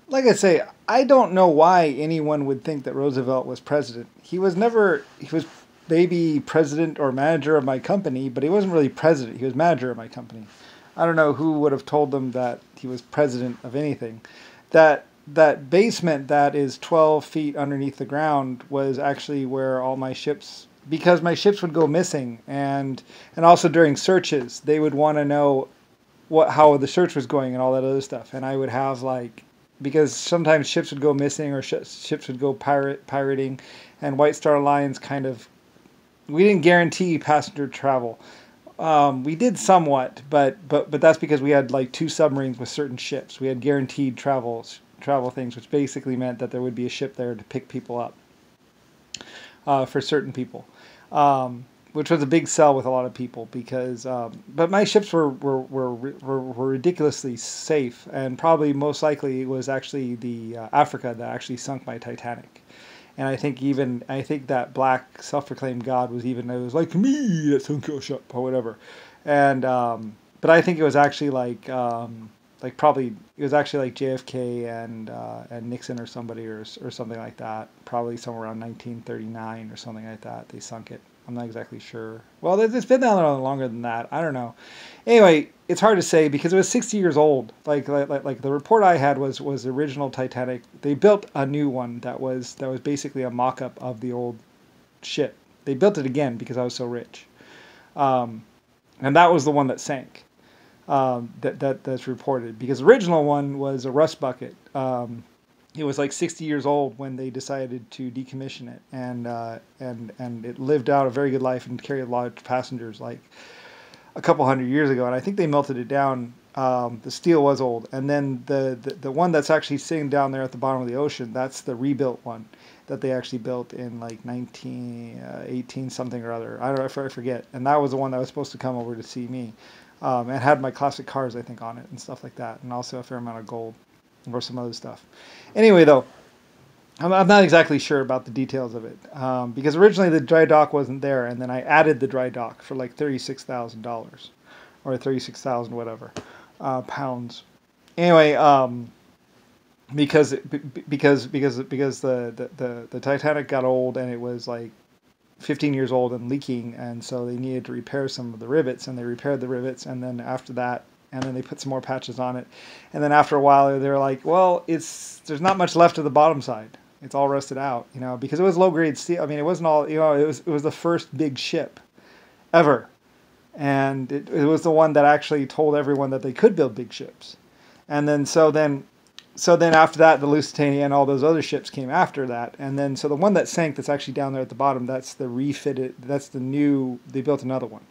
like I say, I don't know why anyone would think that Roosevelt was president. He was never. He was maybe president or manager of my company, but he wasn't really president. He was manager of my company. I don't know who would have told them that he was president of anything. That basement that is 12 feet underneath the ground was actually where all my ships, because my ships would go missing, and also during searches they would want to know what how the search was going and all that other stuff, and I would have like, because sometimes ships would go missing or ships would go pirating, and White Star Alliance kind of, we didn't guarantee passenger travel. We did somewhat, but that's because we had like two submarines with certain ships. We had guaranteed travel things, which basically meant that there would be a ship there to pick people up for certain people, which was a big sell with a lot of people because. But my ships were ridiculously safe, and probably most likely it was actually the Africa that actually sunk my Titanic. And I think that black self-proclaimed God was even, it was like me that sunk your ship or whatever, and but I think it was actually like probably it was actually like JFK and Nixon or somebody or something like that. Probably somewhere around 1939 or something like that. They sunk it. I'm not exactly sure. Well, it's been down there longer than that. I don't know. Anyway, it's hard to say because it was 60 years old. Like the report I had was the original Titanic. They built a new one that was basically a mock-up of the old ship. They built it again because I was so rich, and that was the one that sank. That's reported because the original one was a rust bucket. It was like 60 years old when they decided to decommission it, and it lived out a very good life and carried a lot of passengers like a couple hundred years ago. And I think they melted it down. The steel was old, and then the one that's actually sitting down there at the bottom of the ocean, that's the rebuilt one that they actually built in like 1918 something or other. I forget. And that was the one that was supposed to come over to see me. And had my classic cars, I think, on it and stuff like that, and also a fair amount of gold or some other stuff. Anyway, though, I'm not exactly sure about the details of it because originally the dry dock wasn't there, and then I added the dry dock for like $36,000 or 36,000 whatever pounds. Anyway, because the Titanic got old and it was like 15 years old and leaking, and so they needed to repair some of the rivets, and they repaired the rivets, and then after that, and then they put some more patches on it, and then after a while they were like, well, there's not much left of the bottom side, it's all rusted out, because it was low grade steel. I mean, it wasn't all, it was the first big ship ever, and it was the one that actually told everyone that they could build big ships, and then so then after that, the Lusitania and all those other ships came after that. And then, so the one that sank that's actually down there at the bottom, that's the refitted, that's the new, they built another one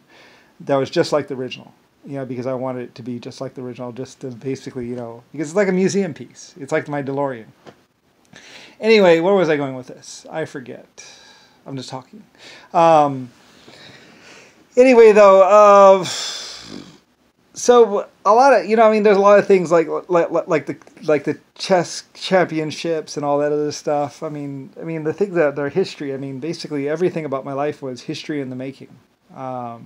that was just like the original, because I wanted it to be just like the original, just to basically, because it's like a museum piece. It's like my DeLorean. Anyway, where was I going with this? I forget. I'm just talking. Anyway, though, so a lot of, there's a lot of things like the chess championships and all that other stuff. I mean the things that are history. I mean, basically everything about my life was history in the making, the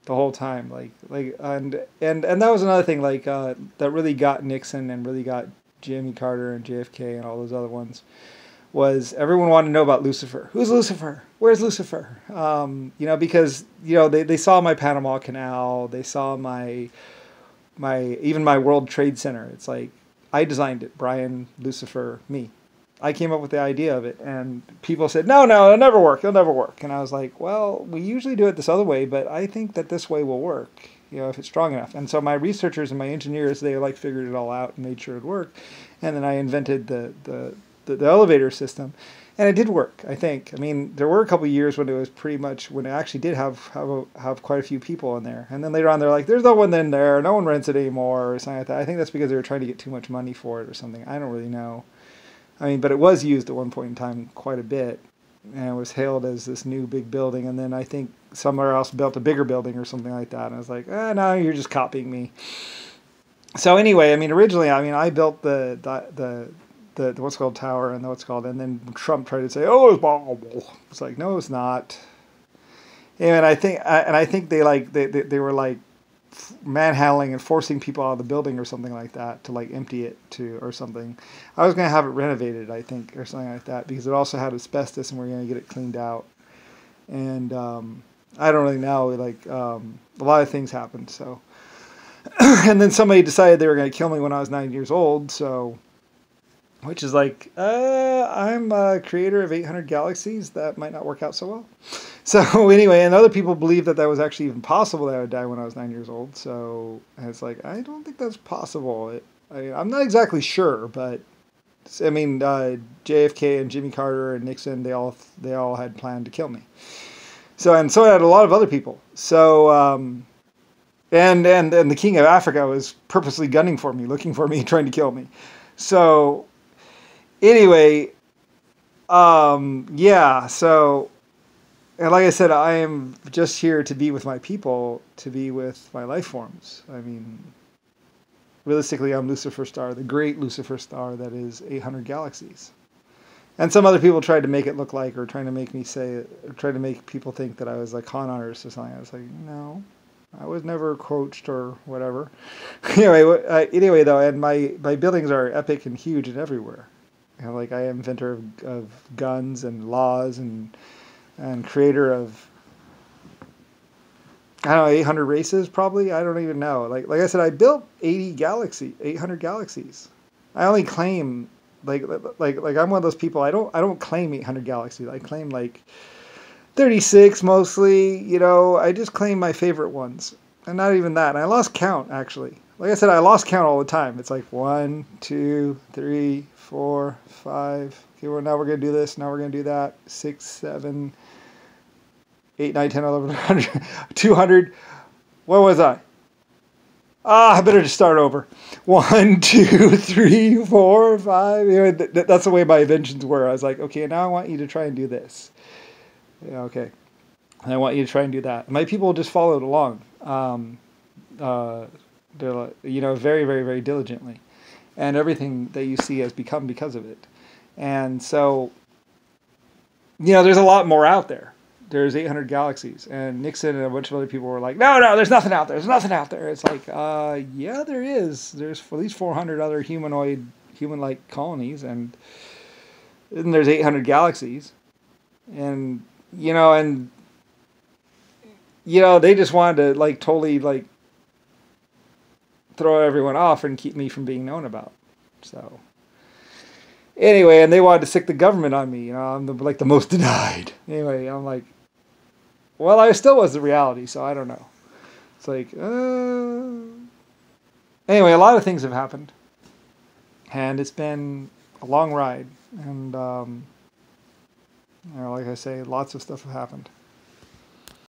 whole time. And that was another thing that really got Nixon and really got Jimmy Carter and JFK and all those other ones. Was everyone wanted to know about Lucifer? Who's Lucifer? Where's Lucifer? Because they saw my Panama Canal, they saw my even my World Trade Center. It's like I designed it, Brian Lucifer, me. I came up with the idea of it, and people said, no, it'll never work, And I was like, well, we usually do it this other way, but I think that this way will work, if it's strong enough. And so my researchers and my engineers, they figured it all out and made sure it worked. And then I invented the elevator system, and it did work, I think. I mean, there were a couple of years when it was pretty much, when it actually did have quite a few people in there, and then later on they're like, there's no one in there, no one rents it anymore, or something like that. I think that's because they were trying to get too much money for it or something. I don't really know. I mean, but it was used at one point in time quite a bit, and it was hailed as this new big building, and then I think somewhere else built a bigger building or something like that, and I was like, no, you're just copying me. So anyway, I mean, originally, I built the what's called tower and and then Trump tried to say, oh, it's bombable. It's like, no, it's not. And I think they were like, manhandling and forcing people out of the building or something like that to like empty it to or something. I was going to have it renovated, I think, or something like that, because it also had asbestos and we're going to get it cleaned out. And I don't really know. Like a lot of things happened. So, and then somebody decided they were going to kill me when I was 9 years old. So, which is like, I'm a creator of 800 galaxies. That might not work out so well. So anyway, and other people believe that that was actually even possible that I would die when I was 9 years old. So it's like, I don't think that's possible. I'm not exactly sure, but I mean, JFK and Jimmy Carter and Nixon, they all had planned to kill me. So had a lot of other people. So and the King of Africa was purposely gunning for me, looking for me, trying to kill me. So anyway, yeah. So, and like I said, I am just here to be with my people, to be with my life forms. I mean, realistically, I'm Lucifer Star, the great Lucifer Star that is 800 galaxies. And some other people tried to make it look like, or trying to make me say, or try to make people think that I was like con artist or something. I was like, no, I was never coached or whatever. Anyway, though, and my buildings are epic and huge and everywhere. You know, like I am inventor of guns and laws and creator of, I don't know, 800 races probably. I don't even know. Like I said, I built 800 galaxies. I only claim like I'm one of those people. I don't claim 800 galaxies. I claim like 36 mostly. You know, I just claim my favorite ones, and not even that. And I lost count actually. Like I said, I lost count all the time. It's like 1, 2, 3, 4, 5. Okay, well now we're gonna do this. Now we're gonna do that. 6, 7. 8, 9, 10, 11, 100, 200. Where was I? I better just start over. 1, 2, 3, 4, 5. You know, that's the way my inventions were. I was like, okay, now I want you to try and do this. Yeah, okay. And I want you to try and do that. And my people just followed along. They're like, you know, very, very, very diligently. And everything that you see has become because of it. And so, you know, there's a lot more out there. There's 800 galaxies, and Nixon and a bunch of other people were like, no, there's nothing out there. There's nothing out there. It's like, yeah, there is. There's at least 400 other human-like colonies, and there's 800 galaxies. And, you know, they just wanted to, like, totally, like, throw everyone off and keep me from being known about. So, anyway, and they wanted to stick the government on me. You know, I'm the most denied. Anyway, I'm like, well, I still was the reality, so I don't know. It's like, anyway, a lot of things have happened, and it's been a long ride, and you know, like I say, lots of stuff have happened.